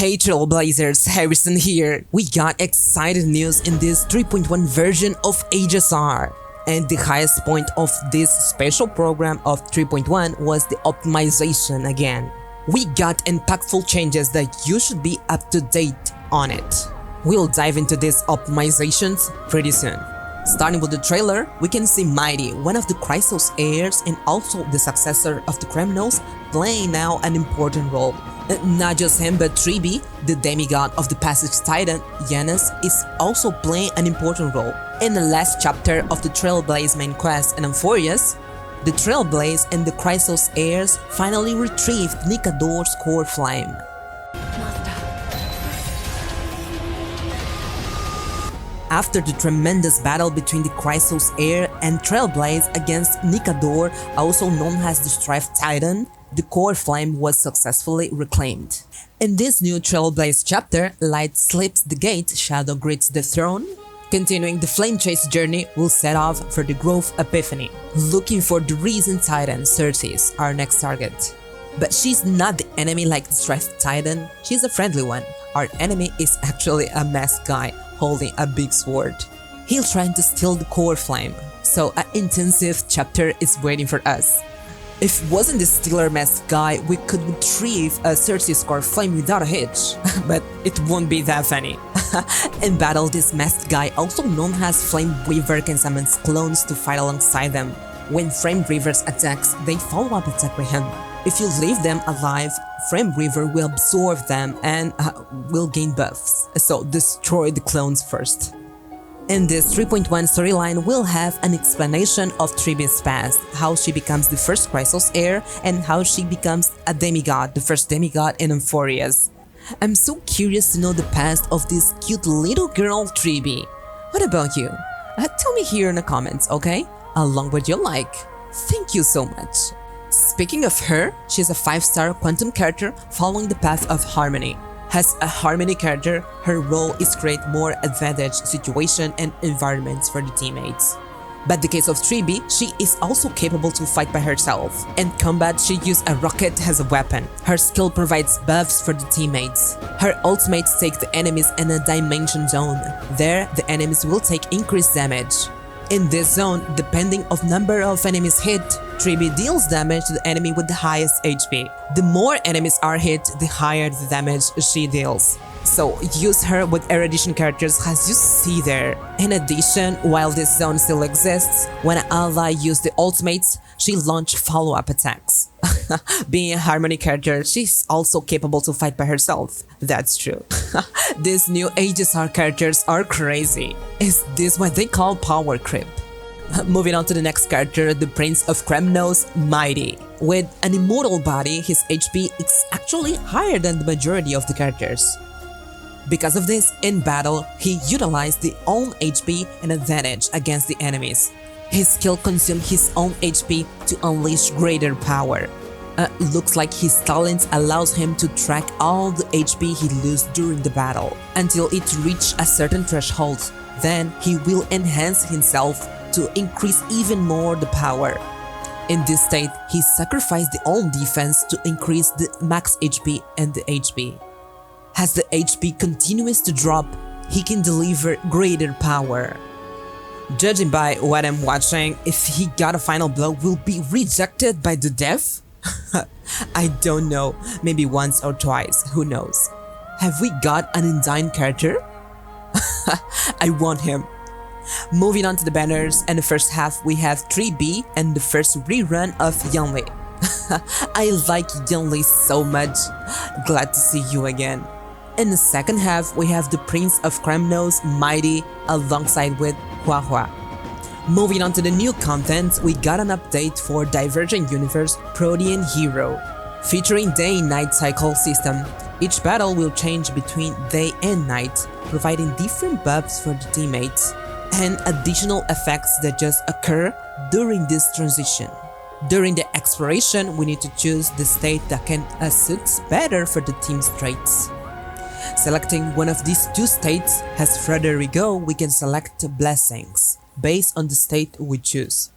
Hey Trailblazers, Harrison here. We got exciting news in this 3.1 version of HSR. And the highest point of this special program of 3.1 was the optimization again. We got impactful changes that you should be up to date on it. We'll dive into these optimizations pretty soon. Starting with the trailer, we can see Mydie, one of the Chrysos heirs and also the successor of the criminals, playing now an important role. Not just him, but Tribbie, the demigod of the Passage Titan, Janus, is also playing an important role. In the last chapter of the Trailblaze main quest in Amphoreus, the Trailblaze and the Chrysos heirs finally retrieved Nikador's core flame. After the tremendous battle between the Chrysos Heir and Trailblaze against Nikador, also known as the Strife Titan, the core flame was successfully reclaimed. In this new Trailblaze chapter, Light slips the gate, Shadow greets the throne. Continuing the flame chase journey, we'll set off for the Grove Epiphany, looking for the Risen Titan, Xerxes, our next target. But she's not the enemy like the Strife Titan, she's a friendly one. Our enemy is actually a masked guy holding a big sword. He's trying to steal the core flame, so an intensive chapter is waiting for us. If it wasn't the stealer masked guy, we could retrieve a Xerxes core flame without a hitch, but it won't be that funny. In battle, this masked guy, also known as Flame Reaver, can summon clones to fight alongside them. When Flame Reaver's attacks, they follow up attack by him. If you leave them alive, Flame Reaver will absorb them and will gain buffs, so destroy the clones first. In this 3.1 storyline, we'll have an explanation of Tribbie's past, how she becomes the first Chrysos heir, and how she becomes a demigod, the first demigod in Amphoreus. I'm so curious to know the past of this cute little girl Tribbie. What about you? Tell me here in the comments, okay? Along with your like. Thank you so much. Speaking of her, she's a 5-star quantum character following the path of harmony. As a harmony character, her role is create more advantaged situation and environments for the teammates. But the case of Tribbie, she is also capable to fight by herself. In combat, she uses a rocket as a weapon. Her skill provides buffs for the teammates. Her ultimates take the enemies in a dimension zone. There, the enemies will take increased damage. In this zone, depending on number of enemies hit, Tribbie deals damage to the enemy with the highest HP. The more enemies are hit, the higher the damage she deals. So use her with erudition characters as you see there. In addition, while this zone still exists, when an ally uses the ultimates, she launches follow-up attacks. Being a harmony character, she's also capable to fight by herself. That's true. These new HSR characters are crazy. Is this what they call power creep? Moving on to the next character, the Prince of Kremnos, Mydie. With an immortal body, his HP is actually higher than the majority of the characters. Because of this, in battle, he utilized the own HP and advantage against the enemies. His skill consumed his own HP to unleash greater power. Looks like his talent allows him to track all the HP he loses during the battle until it reaches a certain threshold. Then he will enhance himself to increase even more the power. In this state, he sacrificed the own defense to increase the max HP and the HP. As the HP continues to drop, he can deliver greater power. Judging by what I'm watching, if he got a final blow, will be rejected by the death? I don't know, maybe once or twice, who knows. Have we got an Undyne character? I want him. Moving on to the banners, in the first half we have Tribbie and the first rerun of Yanli. I like Yanli so much, glad to see you again. In the second half, we have the Prince of Kremnos, Mydie, alongside with Hua. Moving on to the new content, we got an update for Divergent Universe Protean Hero. Featuring day and night cycle system, each battle will change between day and night, providing different buffs for the teammates, and additional effects that just occur during this transition. During the exploration, we need to choose the state that can suit better for the team's traits. Selecting one of these two states, as further we go, we can select blessings based on the state we choose.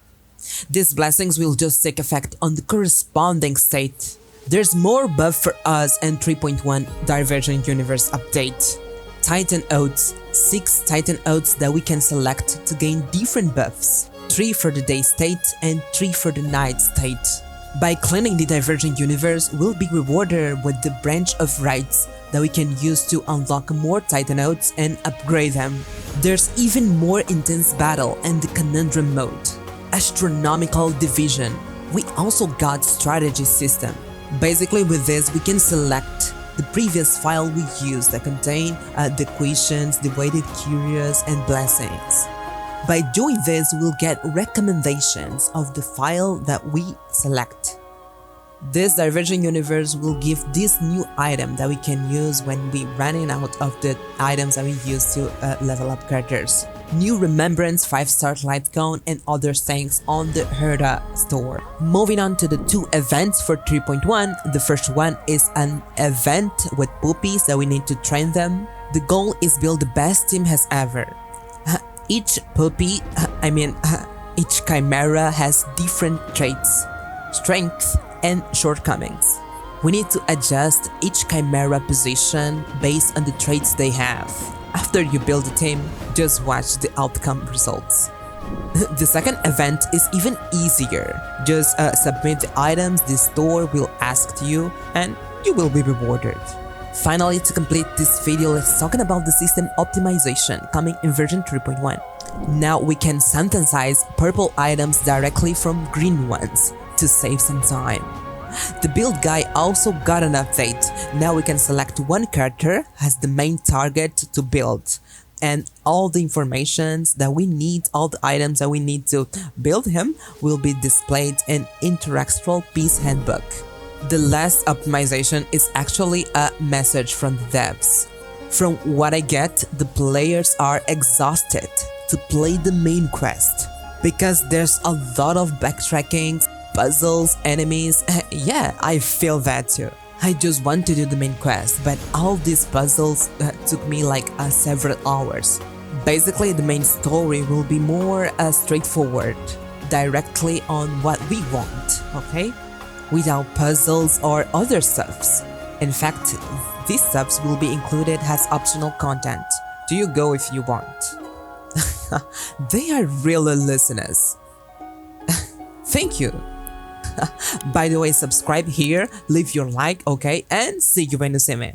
These blessings will just take effect on the corresponding state. There's more buff for us in 3.1 Divergent Universe update. Titan Oats, 6 Titan Oats that we can select to gain different buffs, 3 for the day state and 3 for the night state. By cleaning the Divergent Universe, we'll be rewarded with the Branch of Rights that we can use to unlock more Titan Oats and upgrade them. There's even more intense battle in the Conundrum mode. Astronomical Division. We also got Strategy System. Basically with this we can select the previous file we used that contain the questions, the weighted curious and blessings. By doing this, we'll get recommendations of the file that we select. This Divergent Universe will give this new item that we can use when we running out of the items that we use to level up characters. New Remembrance 5-star light cone and other things on the Herda store. Moving on to the 2 events for 3.1, the first one is an event with puppies that we need to train them. The goal is build the best team has ever. Each puppy, each chimera has different traits, strengths, and shortcomings. We need to adjust each chimera position based on the traits they have. After you build a team, just watch the outcome results. The second event is even easier. Just submit the items the store will ask you and you will be rewarded. Finally, to complete this video, let's talk about the system optimization coming in version 3.1. Now we can synthesize purple items directly from green ones to save some time. The build guy also got an update. Now we can select one character as the main target to build, and all the informations that we need, all the items that we need to build him will be displayed in Interactual Piece Handbook. The last optimization is actually a message from the devs. From what I get, the players are exhausted to play the main quest because there's a lot of backtracking, puzzles, enemies. Yeah, I feel that too. I just want to do the main quest, but all these puzzles took me like several hours. Basically, the main story will be more straightforward, directly on what we want, okay? Without puzzles or other stuffs. In fact, these stuffs will be included as optional content. Do you go if you want? They are real listeners. Thank you. By the way, subscribe here, leave your like, okay, and see you when you see me.